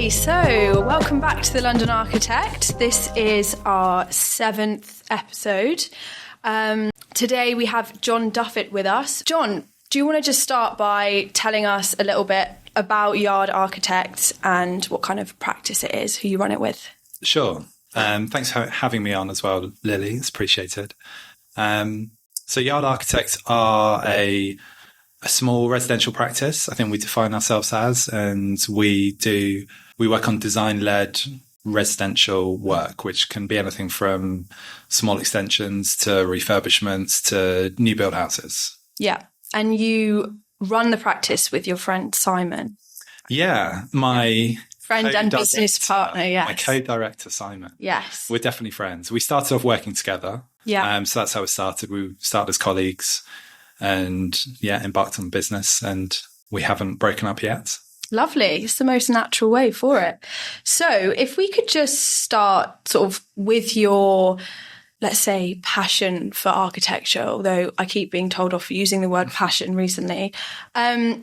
Okay, so welcome back to the London Architect. This is our 7th episode. Today we have Jon Duffett with us. Jon, do you want to just start by telling us a little bit about Yard Architect and what kind of practice it is, who you run it with? Sure. Thanks for having me on as well, Lily. It's appreciated. So Yard Architects are a small residential practice, I think we define ourselves as, and we work on design-led residential work, which can be anything from small extensions to refurbishments to new build houses. Yeah. And you run the practice with your friend Simon. Yeah, my friend and business partner, yes. My co-director, Simon. Yes. We're definitely friends. We started off working together. Yeah. So that's how it started. We started as colleagues and, embarked on business, and we haven't broken up yet. Lovely. It's the most natural way for it. So if we could just start sort of with your, let's say, passion for architecture, although I keep being told off for using the word passion recently. On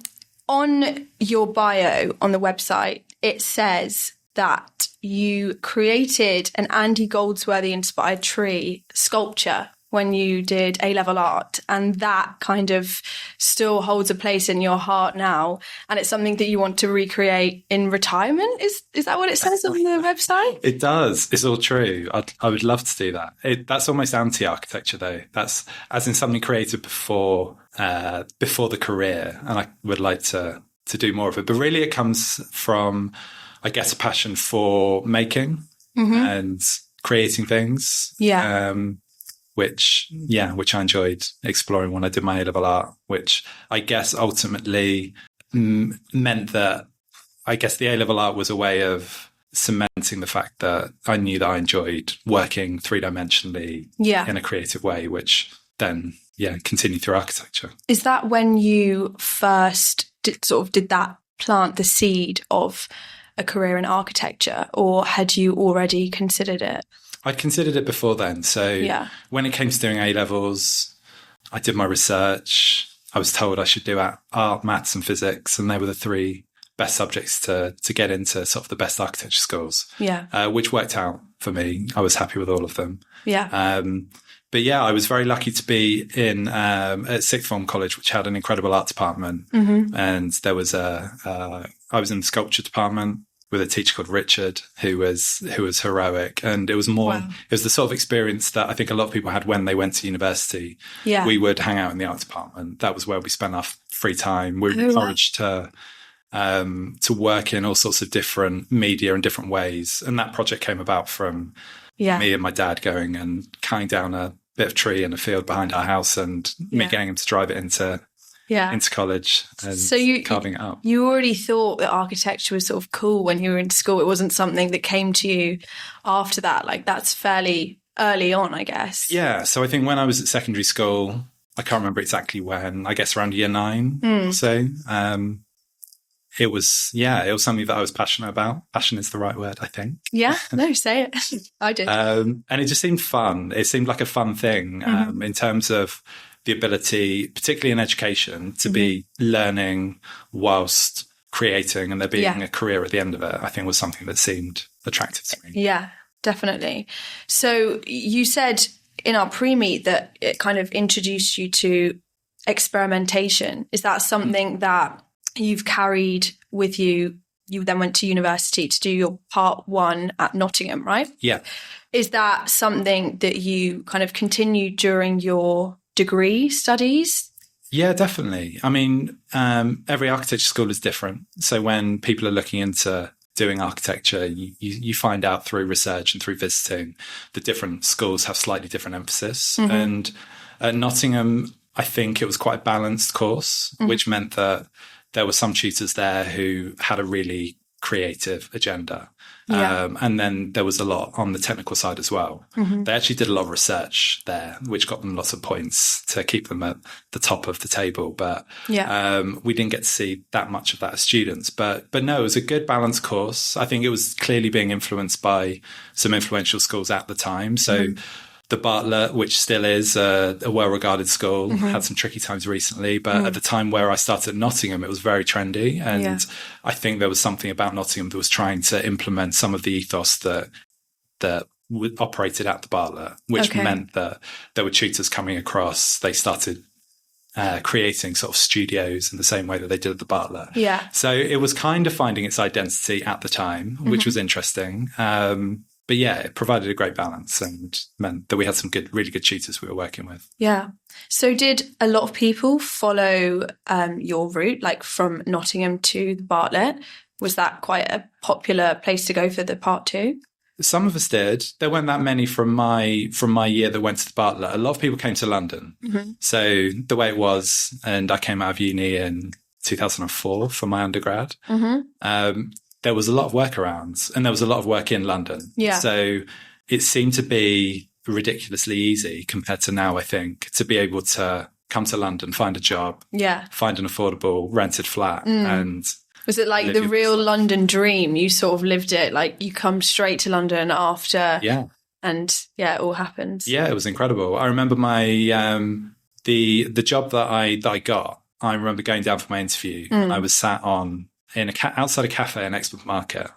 your bio on the website, it says that you created an Andy Goldsworthy inspired tree sculpture when you did A-level art, and that kind of still holds a place in your heart now, and it's something that you want to recreate in retirement. Is that what it says on the website? It does. It's all true. I would love to do that. That's almost anti-architecture, though. That's as in something created before the career, and I would like to do more of it. But really, it comes from, I guess, a passion for making and creating things. Yeah. Which I enjoyed exploring when I did my A-level art, which I guess ultimately meant that I guess the A-level art was a way of cementing the fact that I knew that I enjoyed working three-dimensionally in a creative way, which then, continued through architecture. Is that when you first did that plant the seed of a career in architecture, or had you already considered it? I'd considered it before then. So when it came to doing A-levels, I did my research. I was told I should do art, maths and physics, and they were the three best subjects to get into sort of the best architecture schools, which worked out for me. I was happy with all of them. Yeah. But I was very lucky to be in at sixth form college, which had an incredible art department. And there was I was in the sculpture department with a teacher called Richard, who was heroic. And it was it was the sort of experience that I think a lot of people had when they went to university. Yeah. We would hang out in the art department. That was where we spent our free time. We were encouraged to work in all sorts of different media in different ways. And that project came about from me and my dad going and cutting down a bit of tree in a field behind our house, and me getting him to drive it into college and carving it up. You already thought that architecture was sort of cool when you were in school. It wasn't something that came to you after that. Like, that's fairly early on, I guess. Yeah. So I think when I was at secondary school, I can't remember exactly when, I guess around year 9 or so. It was something that I was passionate about. Passion is the right word, I think. Yeah, no, say it. I did. And it just seemed fun. It seemed like a fun thing in terms of the ability, particularly in education, to be learning whilst creating, and there being a career at the end of it, I think was something that seemed attractive to me. Yeah, definitely. So you said in our pre-meet that it kind of introduced you to experimentation. Is that something that you've carried with you? You then went to university to do your part 1 at Nottingham, right? Yeah. Is that something that you kind of continued during your degree studies? Yeah, definitely. I mean, every architecture school is different. So when people are looking into doing architecture, you find out through research and through visiting that different schools have slightly different emphasis. And at Nottingham, I think it was quite a balanced course, which meant that there were some tutors there who had a really creative agenda. And then there was a lot on the technical side as well. They actually did a lot of research there, which got them lots of points to keep them at the top of the table. But we didn't get to see that much of that as students. But no, it was a good balanced course. I think it was clearly being influenced by some influential schools at the time. So the Bartlett, which still is a well-regarded school, had some tricky times recently, but at the time where I started at Nottingham, it was very trendy. And I think there was something about Nottingham that was trying to implement some of the ethos that operated at the Bartlett, which meant that there were tutors coming across. They started creating sort of studios in the same way that they did at the Bartlett. Yeah. So it was kind of finding its identity at the time, which was interesting. But yeah, it provided a great balance and meant that we had some really good tutors we were working with. Yeah. So did a lot of people follow your route, like from Nottingham to the Bartlett? Was that quite a popular place to go for the part 2? Some of us did. There weren't that many from my year that went to the Bartlett. A lot of people came to London. So the way it was, and I came out of uni in 2004 for my undergrad, there was a lot of work around, and there was a lot of work in London. Yeah. So it seemed to be ridiculously easy compared to now, I think, to be able to come to London, find a job, find an affordable rented flat, and... Was it like the real London dream? You sort of lived it, like you come straight to London after, and it all happened. Yeah, it was incredible. I remember my the job that I got. I remember going down for my interview. I was sat outside a cafe in Exmouth Market,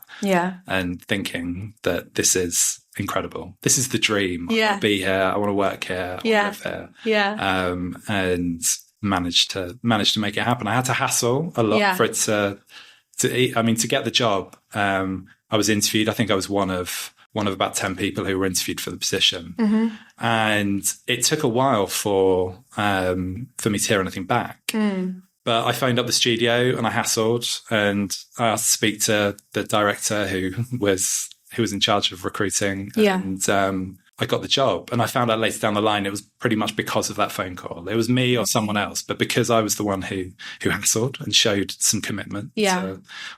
and thinking that this is incredible. This is the dream. I want to be here. I want to work here. I want to live here. And managed to make it happen. I had to hassle a lot for it to get the job. I was interviewed. I think I was one of about 10 people who were interviewed for the position. And it took a while for me to hear anything back. But I phoned up the studio and I hassled, and I asked to speak to the director who was in charge of recruiting. And I got the job, and I found out later down the line it was pretty much because of that phone call. It was me or someone else, but because I was the one who hassled and showed some commitment,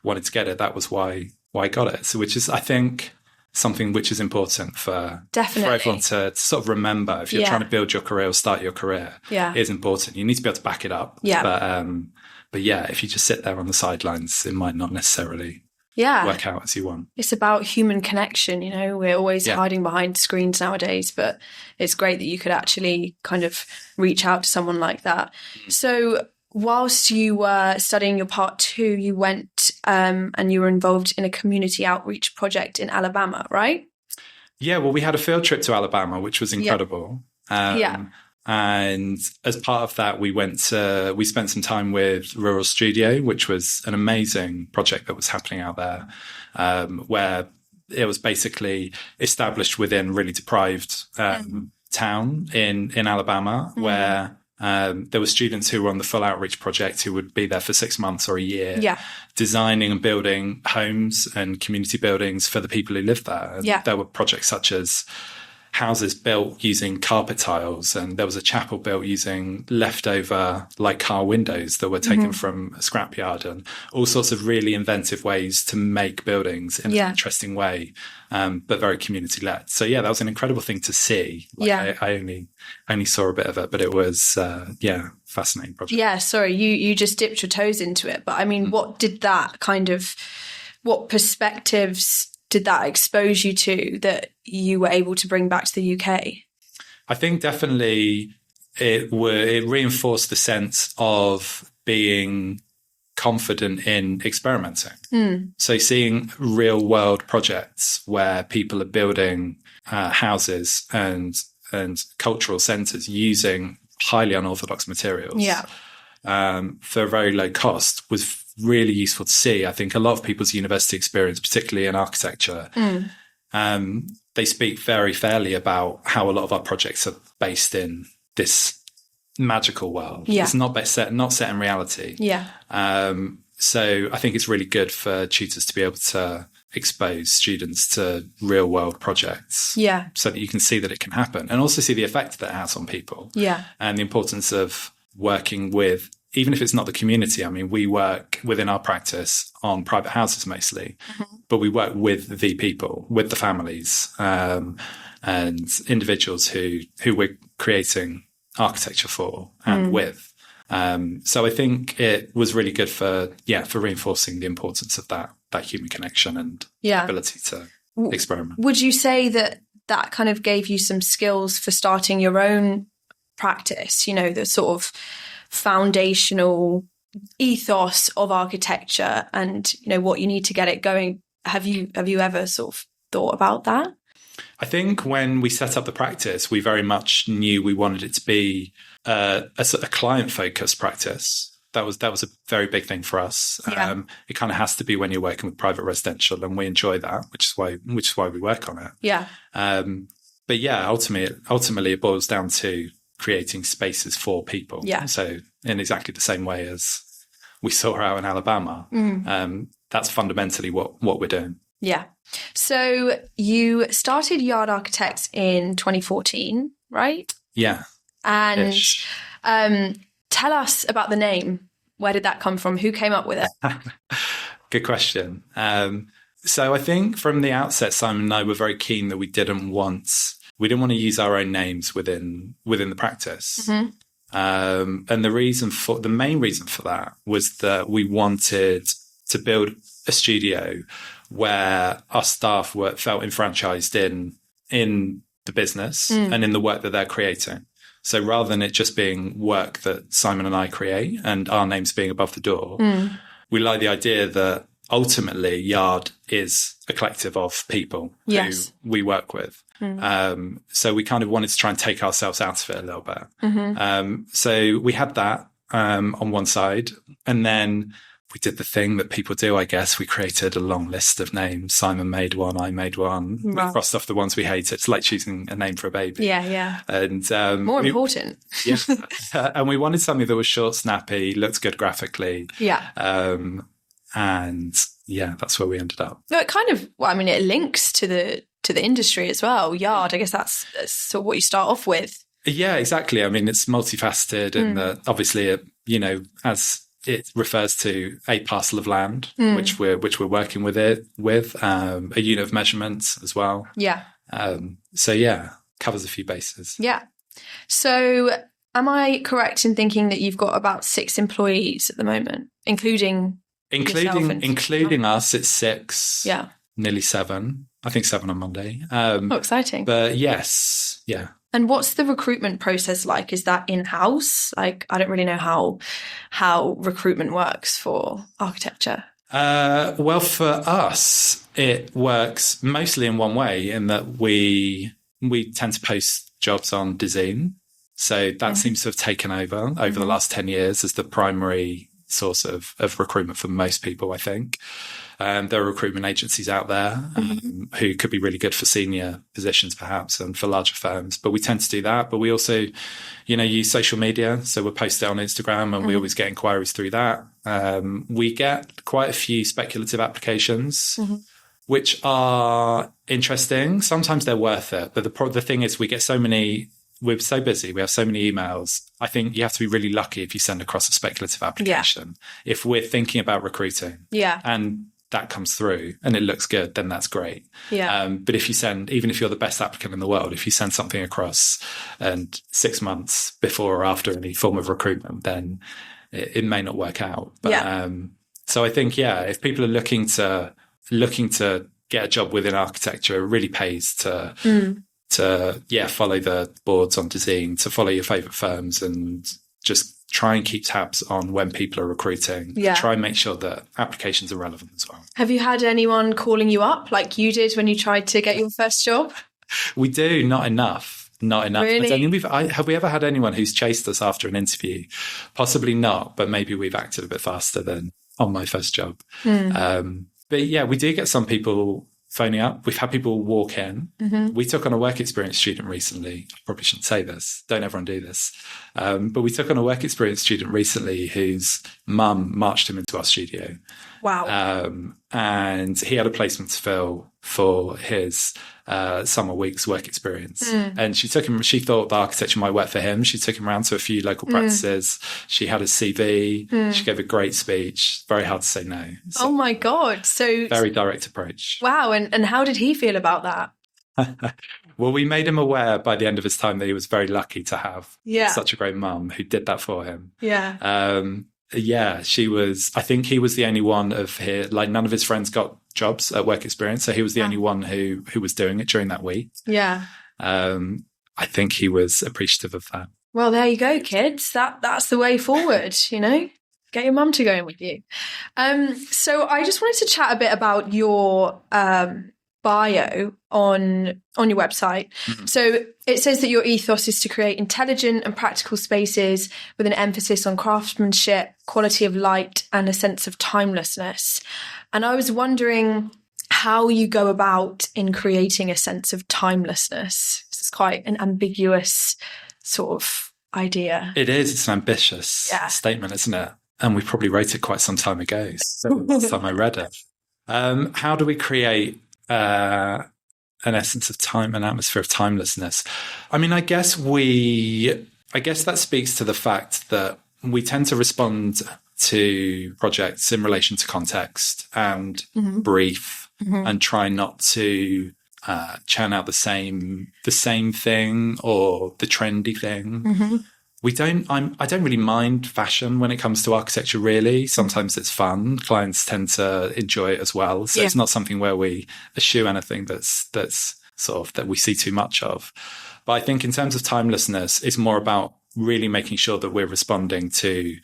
wanted to get it, that was why I got it. So, which is, I think, something which is important for everyone to sort of remember. If you're trying to build your career or start your career, it is important. You need to be able to back it up. But if you just sit there on the sidelines, it might not necessarily work out as you want. It's about human connection, we're always hiding behind screens nowadays, but it's great that you could actually kind of reach out to someone like that. So whilst you were studying your part 2, you went and you were involved in a community outreach project in Alabama, right? Yeah, well, we had a field trip to Alabama, which was incredible. And as part of that, we spent some time with Rural Studio, which was an amazing project that was happening out there, where it was basically established within really deprived town in Alabama, where there were students who were on the full outreach project who would be there for 6 months or a year, designing and building homes and community buildings for the people who lived there. And there were projects such as houses built using carpet tiles, and there was a chapel built using leftover car windows that were taken from a scrapyard, and all sorts of really inventive ways to make buildings in an interesting way, but very community led. So that was an incredible thing to see. I only saw a bit of it, but it was fascinating project. Sorry, you just dipped your toes into it, but I mean, what perspectives did that expose you to that you were able to bring back to the UK? I think definitely it reinforced the sense of being confident in experimenting. So seeing real world projects where people are building houses and cultural centres using highly unorthodox materials for a very low cost was really useful to see. I think a lot of people's university experience, particularly in architecture, they speak very fairly about how a lot of our projects are based in this magical world. It's not set in reality. So I think it's really good for tutors to be able to expose students to real world projects so that you can see that it can happen, and also see the effect that it has on people, and the importance of working with, even if it's not the community. I mean, we work within our practice on private houses mostly, but we work with the people, with the families, and individuals who we're creating architecture for and with. So I think it was really good for reinforcing the importance of that human connection and ability to experiment. Would you say that that kind of gave you some skills for starting your own practice, you know, the sort of foundational ethos of architecture and, you know, what you need to get it going. Have you ever sort of thought about that? I think when we set up the practice, we very much knew we wanted it to be a client-focused practice. That was a very big thing for us. Yeah. It kind of has to be when you're working with private residential, and we enjoy that, which is why we work on it. Yeah. But yeah, ultimately, it boils down to creating spaces for people. Yeah. So in exactly the same way as we saw out in Alabama, that's fundamentally what we're doing. Yeah. So you started Yard Architects in 2014, right? Yeah. And tell us about the name. Where did that come from? Who came up with it? Good question. So I think from the outset, Simon and I were very keen that we didn't want to use our own names within the practice. Mm-hmm. And the main reason for that was that we wanted to build a studio where our staff felt enfranchised in the business and in the work that they're creating. So rather than it just being work that Simon and I create and our names being above the door, we like the idea that ultimately Yard is a collective of people who we work with. So we kind of wanted to try and take ourselves out of it a little bit. Mm-hmm. So we had that on one side, and then we did the thing that people do, I guess. We created a long list of names. Simon made one, I made one. Wow. We crossed off the ones we hated. It's like choosing a name for a baby. Yeah. And more important. Yeah. And we wanted something that was short, snappy, looked good graphically. Yeah. And yeah, that's where we ended up. No, it kind of, it links to the industry as well. Yard, I guess that's sort of what you start off with. Yeah, exactly. It's multifaceted in that obviously, as it refers to a parcel of land, which we're working with a unit of measurements as well. Yeah. So yeah, covers a few bases. Yeah. So am I correct in thinking that you've got about 6 employees at the moment, including us? It's 6. Yeah. Nearly 7. I think 7 on Monday. Exciting. But yes, yeah. And what's the recruitment process like? Is that in-house? Like, I don't really know how recruitment works for architecture. Well, for us, it works mostly in one way, in that we tend to post jobs on Design. So that seems to have taken over the last 10 years as the primary source of recruitment for most people, I think. There are recruitment agencies out there who could be really good for senior positions, perhaps, and for larger firms. But we tend to do that. But we also, use social media. So we'll post it on Instagram, and we always get inquiries through that. We get quite a few speculative applications, which are interesting. Sometimes they're worth it. But the thing is, we're so busy. We have so many emails. I think you have to be really lucky if you send across a speculative application. Yeah. If we're thinking about recruiting, and that comes through and it looks good, then that's great. Yeah. But if you even if you're the best applicant in the world, if you send something across and 6 months before or after any form of recruitment, then it may not work out. But so I think if people are looking to get a job within architecture, it really pays to follow the boards on Design, to follow your favorite firms, and just try and keep tabs on when people are recruiting. Yeah. Try and make sure that applications are relevant as well. Have you had anyone calling you up like you did when you tried to get your first job? We do. Not enough. Really? I don't think have we ever had anyone who's chased us after an interview? Possibly not, but maybe we've acted a bit faster than on my first job. But yeah, we do get some people phoning up. We've had people walk in. We took on a work experience student recently. I probably shouldn't say this. Don't everyone do this. But we took on a work experience student recently whose mum marched him into our studio. Wow. And he had a placement to fill for his summer week's work experience. And she thought the architecture might work for him. She took him around to a few local practices. She had his CV. She gave a great speech. Very hard to say no. So, oh my God. So very direct approach. Wow. And how did he feel about that? Well, we made him aware by the end of his time that he was very lucky to have such a great mum who did that for him. Yeah. She was, I think he was the only one of his, like none of his friends got jobs at work experience. So he was the only one who was doing it during that week. Yeah. I think he was appreciative of that. Well, there you go, kids. That's the way forward, you know? Get your mum to go in with you. So I just wanted to chat a bit about your bio on your website. Mm-hmm. So it says that your ethos is to create intelligent and practical spaces with an emphasis on craftsmanship, quality of light, and a sense of timelessness. And I was wondering how you go about in creating a sense of timelessness. It's quite an ambiguous sort of idea. It is. It's an ambitious statement, isn't it? And we probably wrote it quite some time ago. So last time I read it. How do we create an essence of time, an atmosphere of timelessness? I mean, I guess that speaks to the fact that we tend to respond to projects in relation to context and brief, and try not to churn out the same thing or the trendy thing. I don't really mind fashion when it comes to architecture, really. Sometimes it's fun. Clients tend to enjoy it as well. So it's not something where we eschew anything that's sort of that we see too much of. But I think in terms of timelessness, it's more about really making sure that we're responding to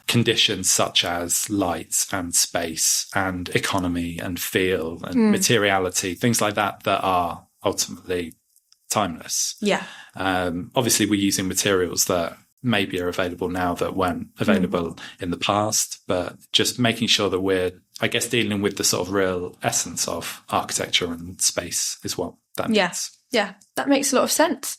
conditions such as light and space and economy and feel and materiality, things like that are ultimately timeless. Yeah. Obviously, we're using materials that maybe are available now that weren't available in the past, but just making sure that we're, I guess, dealing with the sort of real essence of architecture and space is what that means. Yeah, that makes a lot of sense.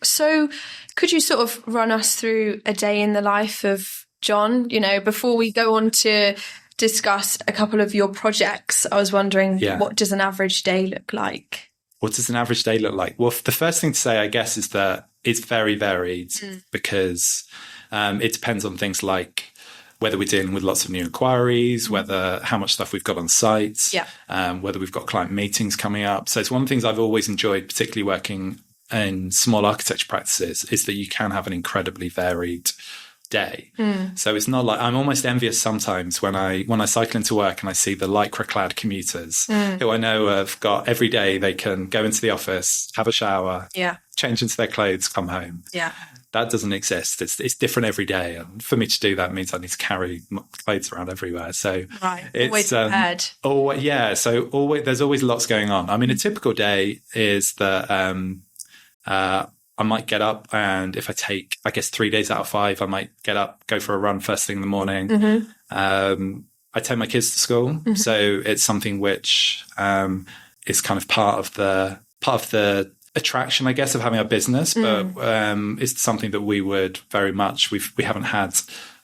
So could you sort of run us through a day in the life of Jon? You know, before we go on to discuss a couple of your projects, I was wondering, what does an average day look like? What does an average day look like? Well, the first thing to say, I guess, is that it's very varied because it depends on things like whether we're dealing with lots of new inquiries, how much stuff we've got on site, whether we've got client meetings coming up. So it's one of the things I've always enjoyed, particularly working in small architecture practices, is that you can have an incredibly varied day. So it's not like, I'm almost envious sometimes when I cycle into work and I see the lycra clad commuters who I know have got every day they can go into the office, have a shower, change into their clothes, come home. That doesn't exist. It's different every day, and for me to do that means I need to carry clothes around everywhere. So always prepared. So there's always lots going on. I mean, a typical day is that I might get up, and if I take, I guess, 3 days out of 5, I might get up, go for a run first thing in the morning. I take my kids to school. So it's something which is kind of part of the attraction, I guess, of having a business, but it's something that we would very much, we haven't had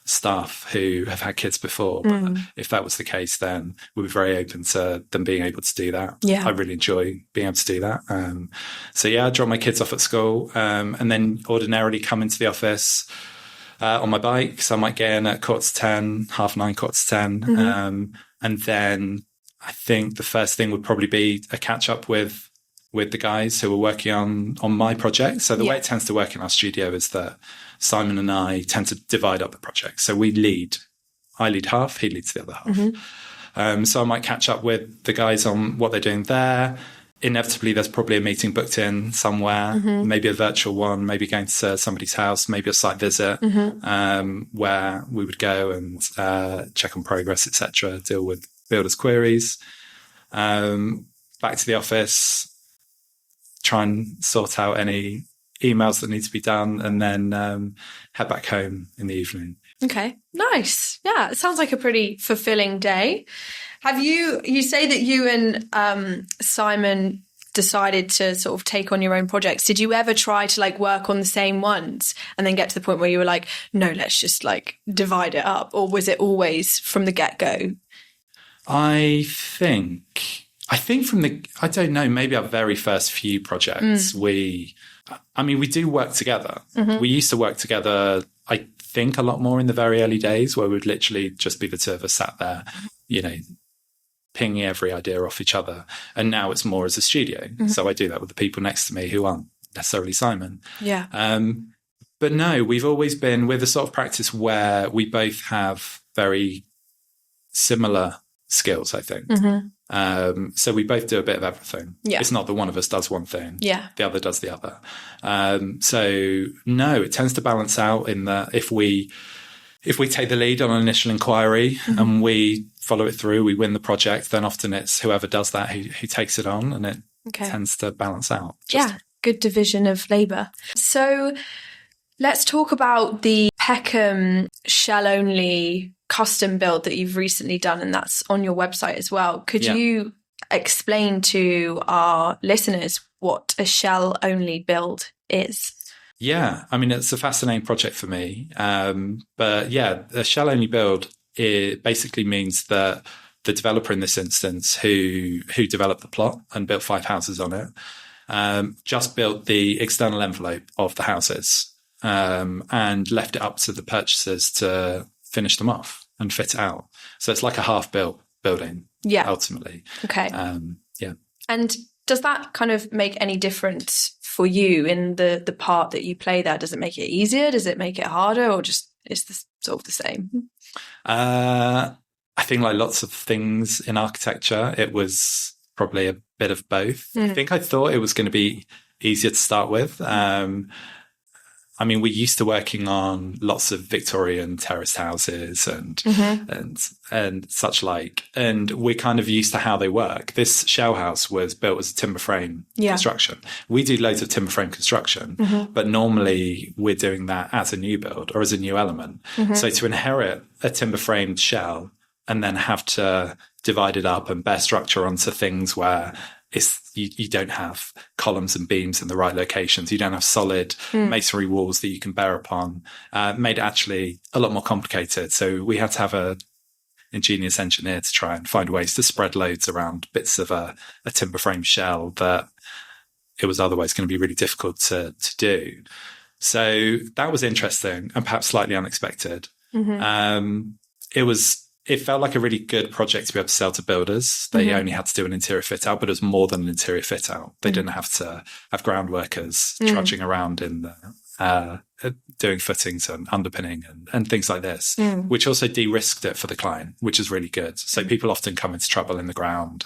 staff who have had kids before, but if that was the case, then we were very open to them being able to do that. I really enjoy being able to do that. I drop my kids off at school, and then ordinarily come into the office on my bike. So I might get in at 8:45, 9:30, 10:45. And then I think the first thing would probably be a catch up with the guys who are working on my project. So the way it tends to work in our studio is that Simon and I tend to divide up the project. So I lead half, he leads the other half. So I might catch up with the guys on what they're doing there. Inevitably, there's probably a meeting booked in somewhere, maybe a virtual one, maybe going to somebody's house, maybe a site visit, where we would go and check on progress, etc., deal with builders' queries. Back to the office, try and sort out any emails that need to be done, and then head back home in the evening. Okay, nice. Yeah, it sounds like a pretty fulfilling day. Have you say that you and Simon decided to sort of take on your own projects. Did you ever try to like work on the same ones and then get to the point where you were like, no, let's just like divide it up? Or was it always from the get-go? I think I don't know, maybe our very first few projects, we do work together. Mm-hmm. We used to work together, I think, a lot more in the very early days, where we'd literally just be the two of us sat there, pinging every idea off each other. And now it's more as a studio. Mm-hmm. So I do that with the people next to me who aren't necessarily Simon. Yeah. But no, we're the sort of practice where we both have very similar skills, I think. Mm-hmm. So we both do a bit of everything. Yeah. It's not that one of us does one thing. Yeah. The other does the other. So no, it tends to balance out in that if we take the lead on an initial inquiry and we follow it through, we win the project, then often it's whoever does that who takes it on, and it tends to balance out. Good division of labour. So let's talk about the Peckham shell-only custom build that you've recently done, and that's on your website as well. Could you explain to our listeners what a shell-only build is? Yeah, I mean, it's a fascinating project for me. But yeah, a shell-only build, it basically means that the developer in this instance who developed the plot and built 5 houses on it, just built the external envelope of the houses and left it up to the purchasers to finish them off and fit it out. So it's like a half-built building, ultimately. Okay. Yeah. And does that kind of make any difference for you in the part that you play there? Does it make it easier? Does it make it harder? Or just is this sort of the same? I think like lots of things in architecture, it was probably a bit of both. I think I thought it was going to be easier to start with. I mean, we're used to working on lots of Victorian terraced houses and such like, and we're kind of used to how they work. This shell house was built as a timber frame construction. We do loads of timber frame construction, but normally we're doing that as a new build or as a new element. So to inherit a timber framed shell and then have to divide it up and bear structure onto things where you don't have columns and beams in the right locations. You don't have solid masonry walls that you can bear upon. Made it actually a lot more complicated. So we had to have a ingenious engineer to try and find ways to spread loads around bits of a timber frame shell that it was otherwise going to be really difficult to do. So that was interesting and perhaps slightly unexpected. It felt like a really good project to be able to sell to builders. They only had to do an interior fit out, but it was more than an interior fit out. They didn't have to have ground workers trudging around in the, doing footings and underpinning and things like this, which also de-risked it for the client, which is really good. So people often come into trouble in the ground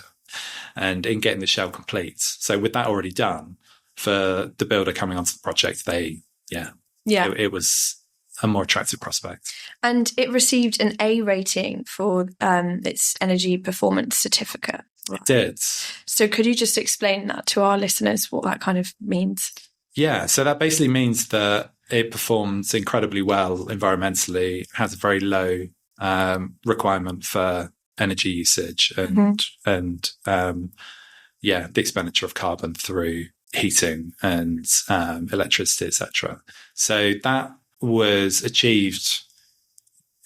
and in getting the shell complete. So with that already done, for the builder coming onto the project, it was a more attractive prospect. And it received an A rating for its energy performance certificate. It did. So could you just explain that to our listeners, what that kind of means? Yeah, so that basically means that it performs incredibly well environmentally, has a very low requirement for energy usage and the expenditure of carbon through heating and electricity, etc. So that was achieved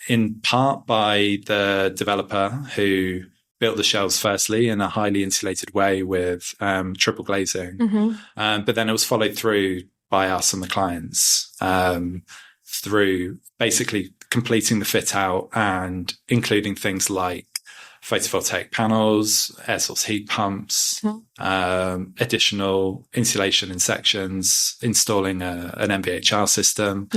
in part by the developer who built the shells firstly in a highly insulated way with triple glazing. But then it was followed through by us and the clients through basically completing the fit out and including things like photovoltaic panels, air source heat pumps, additional insulation in sections, installing an MVHR system,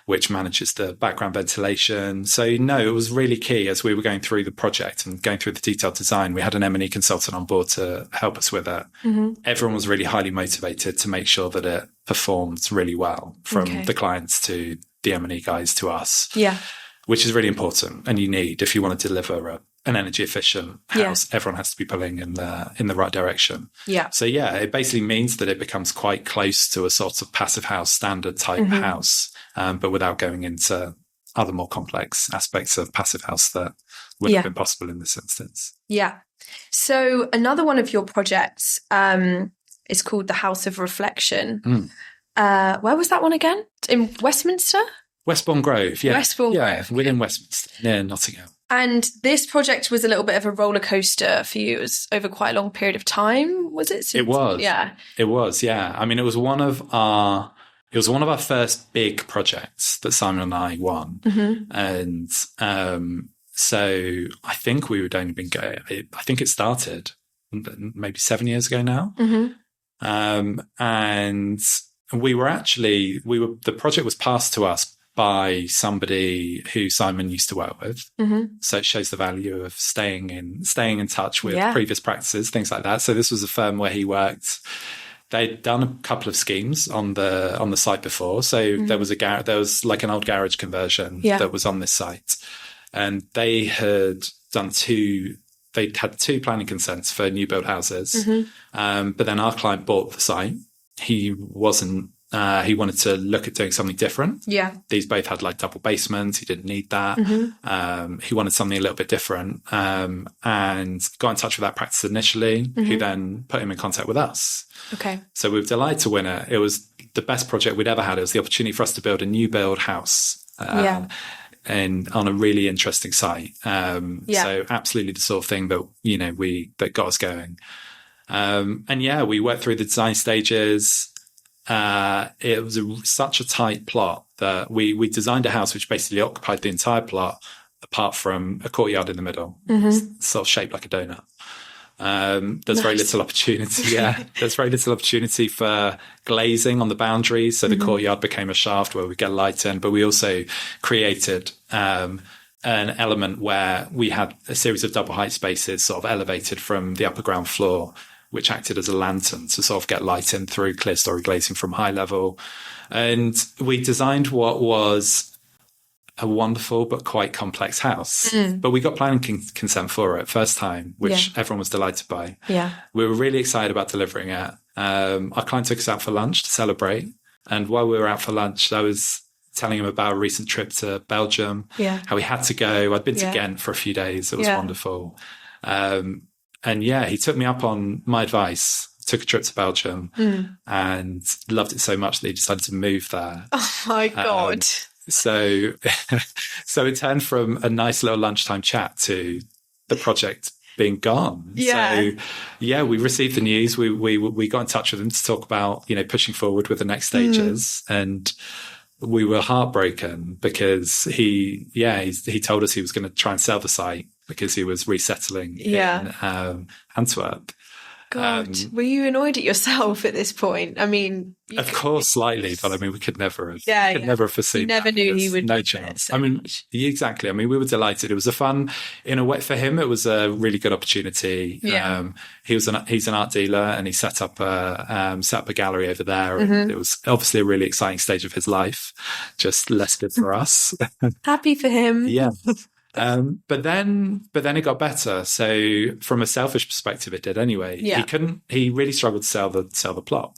which manages the background ventilation. So no, it was really key as we were going through the project and going through the detailed design. We had an M&E consultant on board to help us with it. Everyone was really highly motivated to make sure that it performed really well, from the clients to the M&E guys to us, which is really important and you need if you want to deliver an energy efficient house. Everyone has to be pulling in the right direction. So it basically means that it becomes quite close to a sort of passive house standard type house, but without going into other more complex aspects of passive house that wouldn't have been possible in this instance. So another one of your projects is called the House of Reflection. Where was that one again? In Westminster? Westbourne Grove, Westbourne Grove. Within Westminster, near Nottingham. And this project was a little bit of a roller coaster for you. It was over quite a long period of time, was it? It was. It was. I mean, it was one of our first big projects that Simon and I won. And so I think we would only been going, I think it started maybe 7 years ago now. And the project was passed to us by somebody who Simon used to work with. Mm-hmm. So it shows the value of staying in touch with previous practices, things like that. So this was a firm where he worked. They'd done a couple of schemes on the site before. So there was like an old garage conversion that was on this site. And they had they'd had 2 planning consents for new build houses. Mm-hmm. But then our client bought the site. He wanted to look at doing something different. Yeah. These both had like double basements. He didn't need that. Mm-hmm. He wanted something a little bit different, and got in touch with that practice initially, who then put him in contact with us. Okay. So we were delighted to win it. It was the best project we'd ever had. It was the opportunity for us to build a new build house. And on a really interesting site. So absolutely the sort of thing that, that got us going. We worked through the design stages. It was such a tight plot that we designed a house which basically occupied the entire plot, apart from a courtyard in the middle, sort of shaped like a donut. There's very little opportunity. There's very little opportunity for glazing on the boundaries. So the courtyard became a shaft where we get light in, but we also created an element where we had a series of double height spaces sort of elevated from the upper ground floor, which acted as a lantern to sort of get light in through clear story glazing from high level. And we designed what was a wonderful but quite complex house. But we got planning consent for it first time, which everyone was delighted by. Yeah. We were really excited about delivering it. Our client took us out for lunch to celebrate. And while we were out for lunch, I was telling him about a recent trip to Belgium, how he had to go. I'd been to Ghent for a few days. It was wonderful. He took me up on my advice, took a trip to Belgium and loved it so much that he decided to move there. Oh my God. So it turned from a nice little lunchtime chat to the project being gone. Yeah. So we received the news. We got in touch with him to talk about, pushing forward with the next stages. And we were heartbroken because he told us he was going to try and sell the site because he was resettling in Antwerp. God, were you annoyed at yourself at this point? I mean, of course, slightly, but I mean, we could never have, never have foreseen. You never knew he would. No chance. I mean, exactly. I mean, we were delighted. It was a fun, in a way, for him. It was a really good opportunity. Yeah. He's an art dealer, and he set up a gallery over there. And it was obviously a really exciting stage of his life. Just less good for us. Happy for him. Yeah. But then it got better. So from a selfish perspective, it did anyway. Yeah. He really struggled to sell the plot.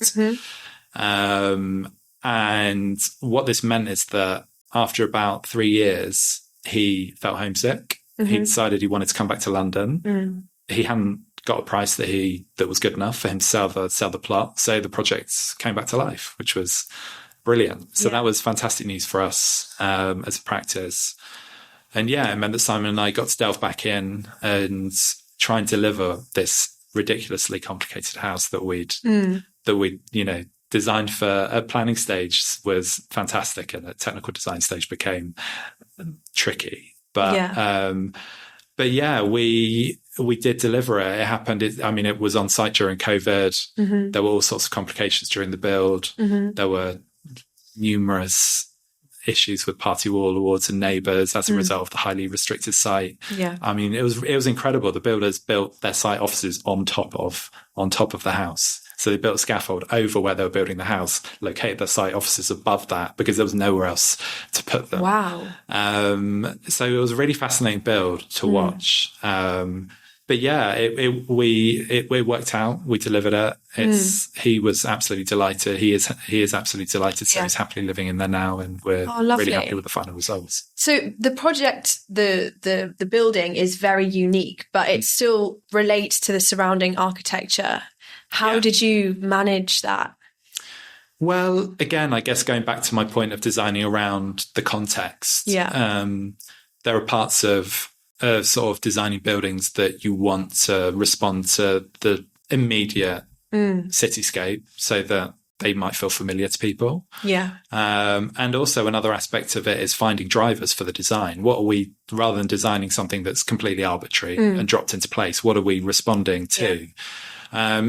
And what this meant is that after about 3 years, he felt homesick. He decided he wanted to come back to London. He hadn't got a price that was good enough for him to sell the plot. So the project came back to life, which was brilliant. So that was fantastic news for us, as a practice. And it meant that Simon and I got to delve back in and try and deliver this ridiculously complicated house that we'd designed for a planning stage was fantastic, and a technical design stage became tricky. But we did deliver it. It happened. It was on site during COVID. There were all sorts of complications during the build. There were numerous issues with party wall awards and neighbours as a result of the highly restricted site. Yeah. I mean, it was incredible. The builders built their site offices on top of the house. So they built a scaffold over where they were building the house, located their site offices above that because there was nowhere else to put them. Wow. So it was a really fascinating build to watch. It worked out. We delivered it. He was absolutely delighted. He is absolutely delighted. So he's happily living in there now, and we're really happy with the final results. So the project, the building is very unique, but it still relates to the surrounding architecture. How did you manage that? Well, again, I guess going back to my point of designing around the context. Yeah. There are parts of sort of designing buildings that you want to respond to the immediate cityscape so that they might feel familiar to people. Yeah. And also another aspect of it is finding drivers for the design. What are we, rather than designing something that's completely arbitrary and dropped into place, what are we responding to?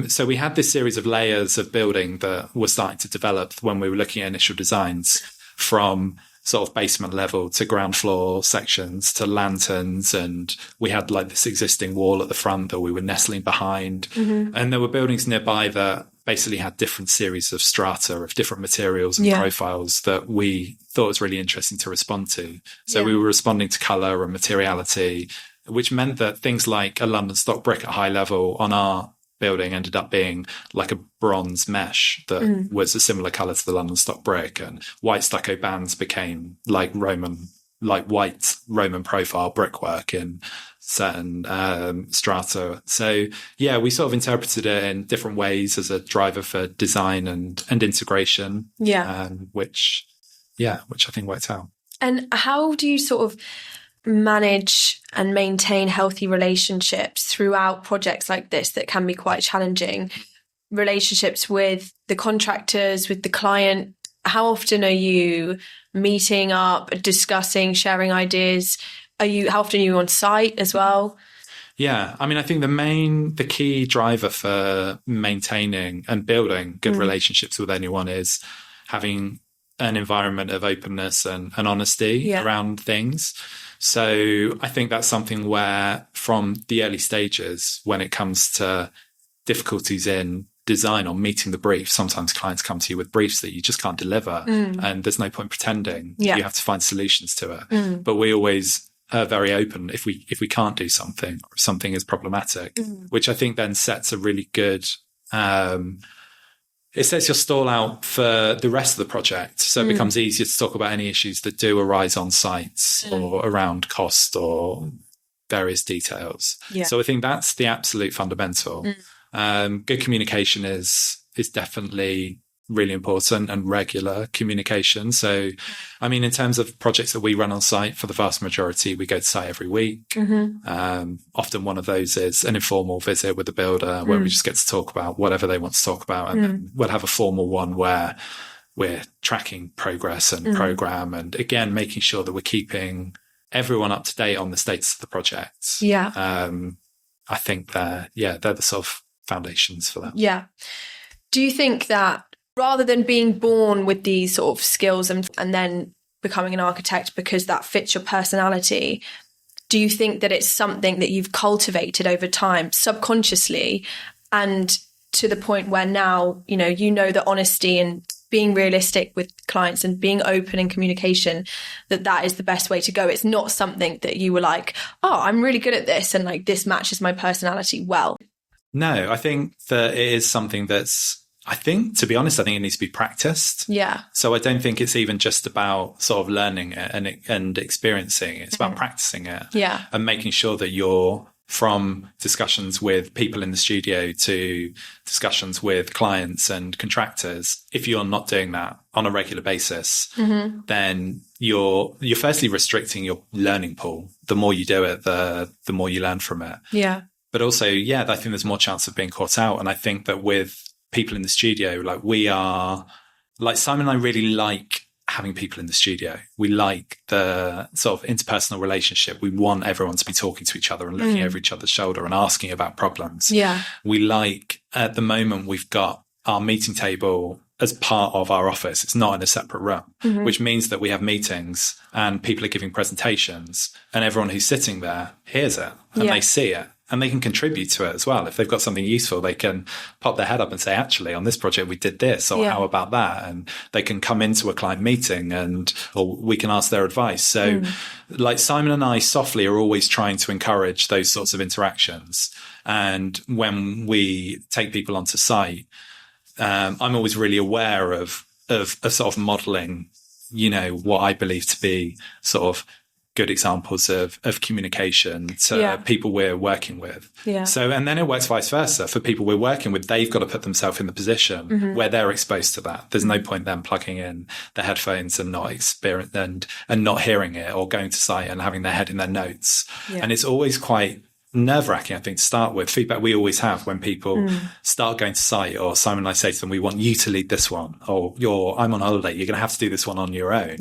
So we had this series of layers of building that were starting to develop when we were looking at initial designs, from sort of basement level to ground floor sections to lanterns. And we had like this existing wall at the front that we were nestling behind. And there were buildings nearby that basically had different series of strata of different materials and profiles that we thought was really interesting to respond to. So we were responding to colour and materiality, which meant that things like a London stock brick at high level on our building ended up being like a bronze mesh that was a similar colour to the London stock brick, and white stucco bands became like white Roman profile brickwork in certain strata. So yeah, we sort of interpreted it in different ways as a driver for design and integration. Which I think worked out. And how do you sort of manage and maintain healthy relationships throughout projects like this that can be quite challenging? Relationships with the contractors, with the client. How often are you meeting up, discussing, sharing ideas? How often are you on site as well? Yeah, I mean, I think the key driver for maintaining and building good relationships with anyone is having an environment of openness and honesty around things. So I think that's something where from the early stages, when it comes to difficulties in design or meeting the brief, sometimes clients come to you with briefs that you just can't deliver and there's no point pretending. You have to find solutions to it. But we always are very open if we can't do something or something is problematic, which I think then sets a really good it sets your stall out for the rest of the project. So it becomes easier to talk about any issues that do arise on sites or around cost or various details. So I think that's the absolute fundamental. Good communication is definitely really important, and regular communication. So, I mean, in terms of projects that we run on site, for the vast majority, we go to site every week. Often one of those is an informal visit with the builder where we just get to talk about whatever they want to talk about. And then we'll have a formal one where we're tracking progress and program, and again, making sure that we're keeping everyone up to date on the status of the project. I think they're the sort of foundations for that. Do you think that rather than being born with these sort of skills and then becoming an architect because that fits your personality, do you think that it's something that you've cultivated over time subconsciously, and to the point where now you know that honesty and being realistic with clients and being open in communication, that is the best way to go? It's not something that you were like, oh, I'm really good at this and like this matches my personality well. No, I think that it is something to be honest, I think it needs to be practiced. So I don't think it's even just about sort of learning it and experiencing it. It's about practicing it. And making sure that you're, from discussions with people in the studio to discussions with clients and contractors, if you're not doing that on a regular basis, then you're firstly restricting your learning pool. The more you do it, the more you learn from it. But also, I think there's more chance of being caught out. And I think that with people in the studio, like we are, like Simon and I really like having people in the studio. We like the sort of interpersonal relationship. We want everyone to be talking to each other and looking over each other's shoulder and asking about problems. We like, at the moment, we've got our meeting table as part of our office. It's not in a separate room, which means that we have meetings and people are giving presentations and everyone who's sitting there hears it and they see it. And they can contribute to it as well. If they've got something useful, they can pop their head up and say, actually, on this project, we did this, or how about that? And they can come into a client meeting or we can ask their advice. So like Simon and I softly are always trying to encourage those sorts of interactions. And when we take people onto site, I'm always really aware of sort of modeling, what I believe to be sort of good examples of communication to people we're working with. So, and then it works vice versa. For people we're working with, they've got to put themselves in the position where they're exposed to that. There's no point them plugging in the headphones and not and not hearing it, or going to site and having their head in their notes. And it's always quite nerve-wracking, I think, to start with. Feedback we always have when people start going to site, or Simon and I say to them, we want you to lead this one, or I'm on holiday, you're going to have to do this one on your own.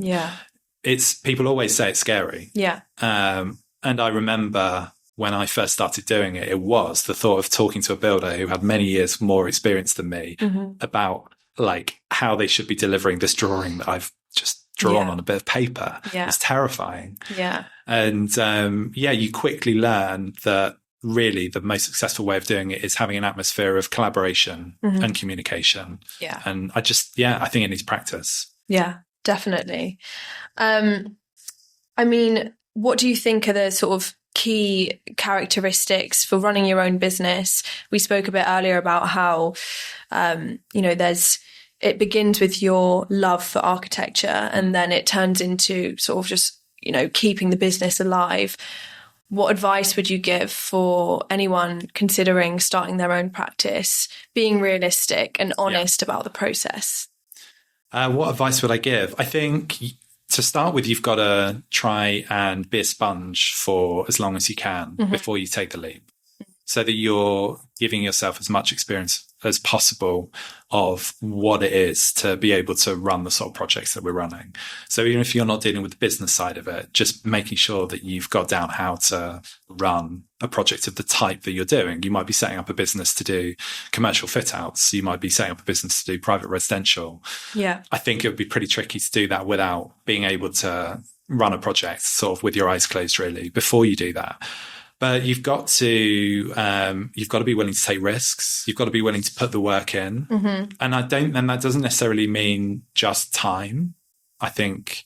People always say it's scary. And I remember when I first started doing it, it was the thought of talking to a builder who had many years more experience than me about like how they should be delivering this drawing that I've just drawn on a bit of paper. It's terrifying. And you quickly learn that really the most successful way of doing it is having an atmosphere of collaboration and communication. And I think it needs practice. Yeah, definitely. I mean, what do you think are the sort of key characteristics for running your own business? We spoke a bit earlier about how, it begins with your love for architecture, and then it turns into sort of just, keeping the business alive. What advice would you give for anyone considering starting their own practice, being realistic and honest about the process? What advice would I give? I think to start with, you've got to try and be a sponge for as long as you can before you take the leap, so that you're giving yourself as much experience as possible of what it is to be able to run the sort of projects that we're running. So even if you're not dealing with the business side of it, just making sure that you've got down how to run a project of the type that you're doing. You might be setting up a business to do commercial fit outs. You might be setting up a business to do private residential. I think it would be pretty tricky to do that without being able to run a project sort of with your eyes closed, really, before you do that. But you've got to be willing to take risks. You've got to be willing to put the work in. And that doesn't necessarily mean just time. I think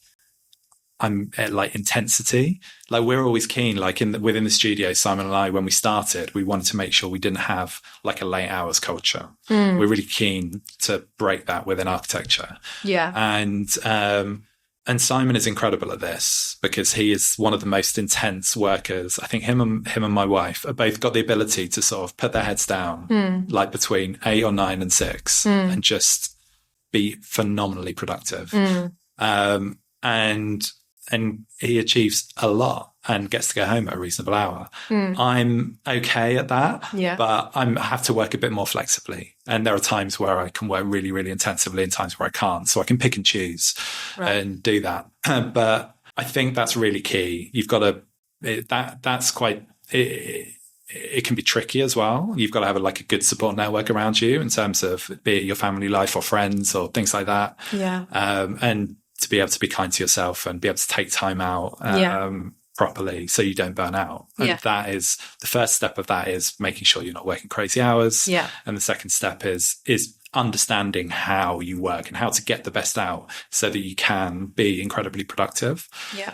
I'm at like intensity. Like we're always keen, like within the studio, Simon and I, when we started, we wanted to make sure we didn't have like a late hours culture. We're really keen to break that within architecture. And Simon is incredible at this because he is one of the most intense workers. I think him and my wife have both got the ability to sort of put their heads down, like between 8 or 9 and 6, and just be phenomenally productive. And he achieves a lot and gets to go home at a reasonable hour. I'm okay at that, but I have to work a bit more flexibly. And there are times where I can work really, really intensively and times where I can't. So I can pick and choose and do that. But I think that's really key. You've got to, that's quite, it can be tricky as well. You've got to have a good support network around you in terms of be it your family life or friends or things like that. And to be able to be kind to yourself and be able to take time out properly so you don't burn out. And that is the first step of that is making sure you're not working crazy hours. And the second step is understanding how you work and how to get the best out so that you can be incredibly productive.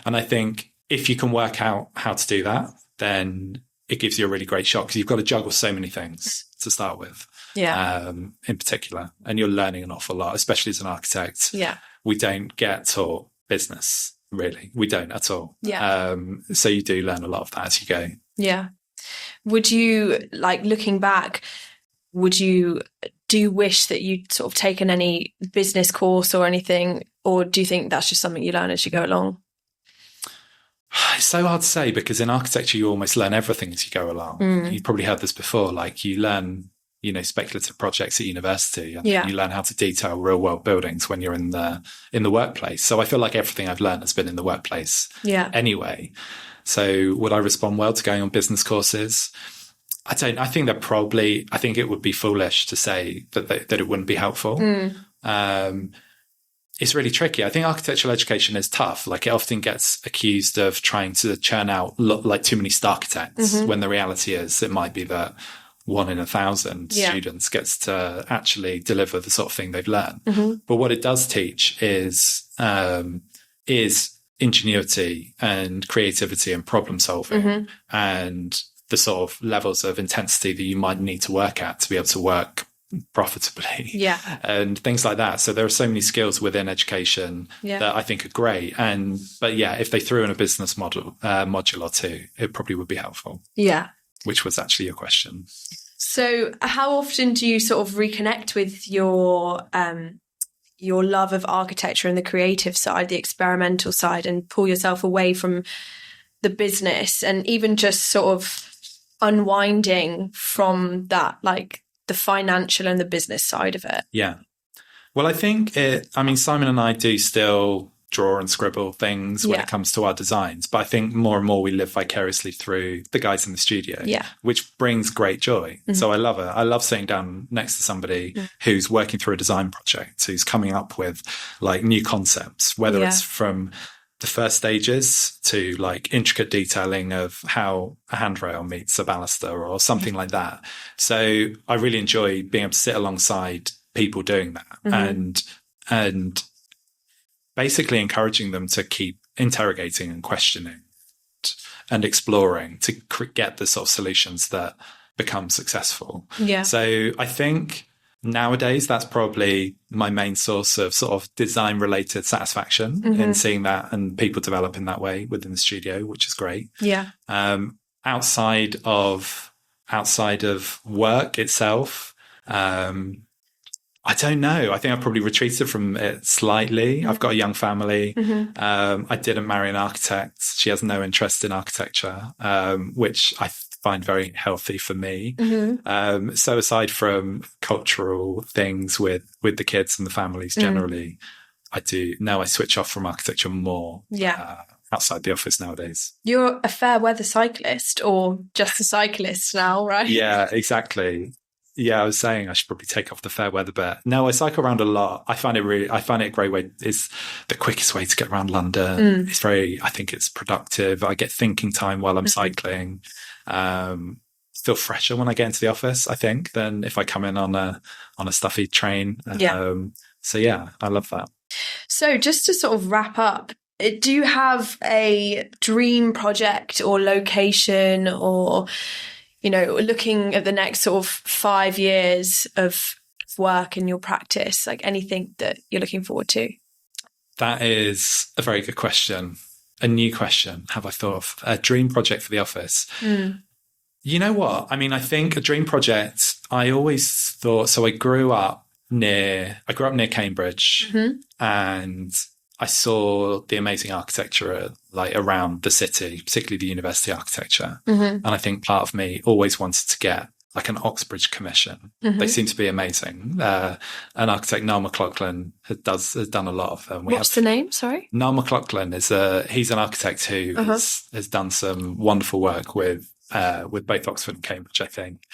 And I think if you can work out how to do that, then it gives you a really great shot because you've got to juggle so many things to start with. In particular, and you're learning an awful lot, especially as an architect. We don't get taught business, really. We don't at all. So you do learn a lot of that as you go. Would you, looking back, do you wish that you'd sort of taken any business course or anything, or do you think that's just something you learn as you go along? It's so hard to say because in architecture, you almost learn everything as you go along. You've probably heard this before, you learn speculative projects at university and you learn how to detail real world buildings when you're in the workplace. So I feel like everything I've learned has been in the workplace anyway. So would I respond well to going on business courses? I think it would be foolish to say that it wouldn't be helpful. It's really tricky. I think architectural education is tough. It often gets accused of trying to churn out too many star architects when the reality is it might be that 1 in 1,000 students gets to actually deliver the sort of thing they've learned. But what it does teach is ingenuity and creativity and problem solving and the sort of levels of intensity that you might need to work at to be able to work profitably and things like that. So there are so many skills within education that I think are great. But if they threw in a business module or two, it probably would be helpful. Which was actually your question. So how often do you sort of reconnect with your love of architecture and the creative side, the experimental side, and pull yourself away from the business and even just sort of unwinding from that, the financial and the business side of it? Well, I think Simon and I do still draw and scribble things when it comes to our designs. But I think more and more we live vicariously through the guys in the studio, which brings great joy. So I love it. I love sitting down next to somebody who's working through a design project, who's coming up with like new concepts, whether it's from the first stages to like intricate detailing of how a handrail meets a baluster or something like that. So I really enjoy being able to sit alongside people doing that and basically encouraging them to keep interrogating and questioning and exploring to get the sort of solutions that become successful. So I think nowadays that's probably my main source of sort of design related satisfaction in seeing that and people develop in that way within the studio, which is great. Outside of work itself, I don't know. I think I've probably retreated from it slightly. I've got a young family. I didn't marry an architect. She has no interest in architecture, which I find very healthy for me. So aside from cultural things with the kids and the families generally, I switch off from architecture more outside the office nowadays. You're a fair weather cyclist, or just a cyclist now, right? Yeah, exactly. Yeah, I was saying I should probably take off the fair weather bit. No, I cycle around a lot. I find it a great way. It's the quickest way to get around London. I think it's productive. I get thinking time while I'm cycling. Feel fresher when I get into the office, I think, than if I come in on a stuffy train. So yeah, I love that. So just to sort of wrap up, do you have a dream project or location, or looking at the next sort of 5 years of work in your practice, like anything that you're looking forward to? That is a very good question. A new question. Have I thought of a dream project for the office? You know what? I mean, I think a dream project, I always thought, so I grew up near Cambridge, and I saw the amazing architecture like around the city, particularly the university architecture. And I think part of me always wanted to get like an Oxbridge commission. They seem to be amazing. An architect, Niall McLaughlin, has done a lot of them. What's the name? Sorry? Niall McLaughlin he's an architect who has done some wonderful work with both Oxford and Cambridge, I think.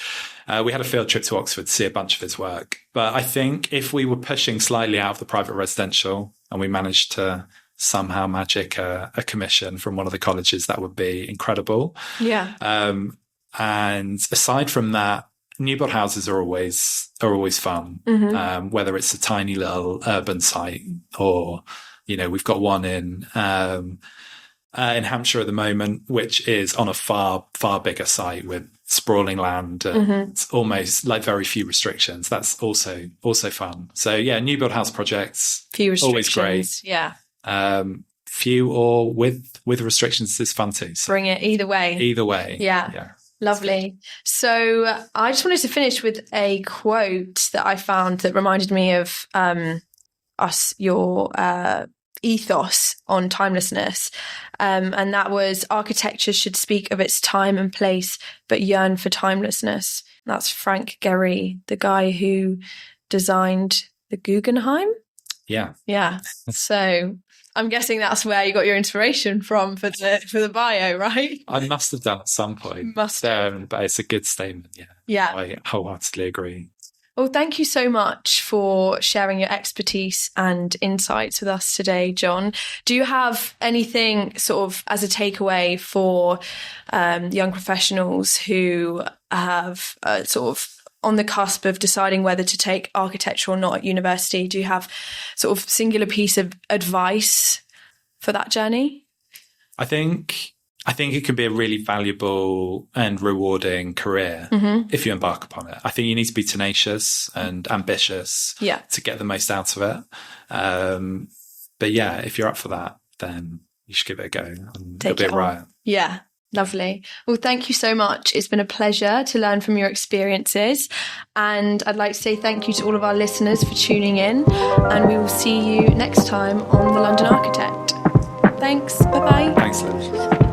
We had a field trip to Oxford to see a bunch of his work. But I think if we were pushing slightly out of the private residential and we managed to somehow magic a commission from one of the colleges, that would be incredible. And aside from that, new build houses are always fun. Whether it's a tiny little urban site or, we've got one in Hampshire at the moment, which is on a far, far bigger site with sprawling land and almost like very few restrictions. That's also fun. So yeah, new build house projects, few restrictions, always great. Few or with restrictions is fun too. So bring it either way. Yeah. Lovely. So I just wanted to finish with a quote that I found that reminded me of your ethos on timelessness. And that was, architecture should speak of its time and place, but yearn for timelessness. That's Frank Gehry, the guy who designed the Guggenheim. Yeah. So I'm guessing that's where you got your inspiration from for the bio, right? I must have done at some point. But it's a good statement. Yeah. I wholeheartedly agree. Well, thank you so much for sharing your expertise and insights with us today, Jon. Do you have anything sort of as a takeaway for young professionals who have sort of on the cusp of deciding whether to take architecture or not at university? Do you have sort of singular piece of advice for that journey? I think it can be a really valuable and rewarding career if you embark upon it. I think you need to be tenacious and ambitious to get the most out of it. But yeah, if you're up for that, then you should give it a go and it'll be a riot. Yeah. Lovely. Well, thank you so much. It's been a pleasure to learn from your experiences. And I'd like to say thank you to all of our listeners for tuning in. And we will see you next time on The London Architect. Thanks. Bye-bye. Thanks, Liv.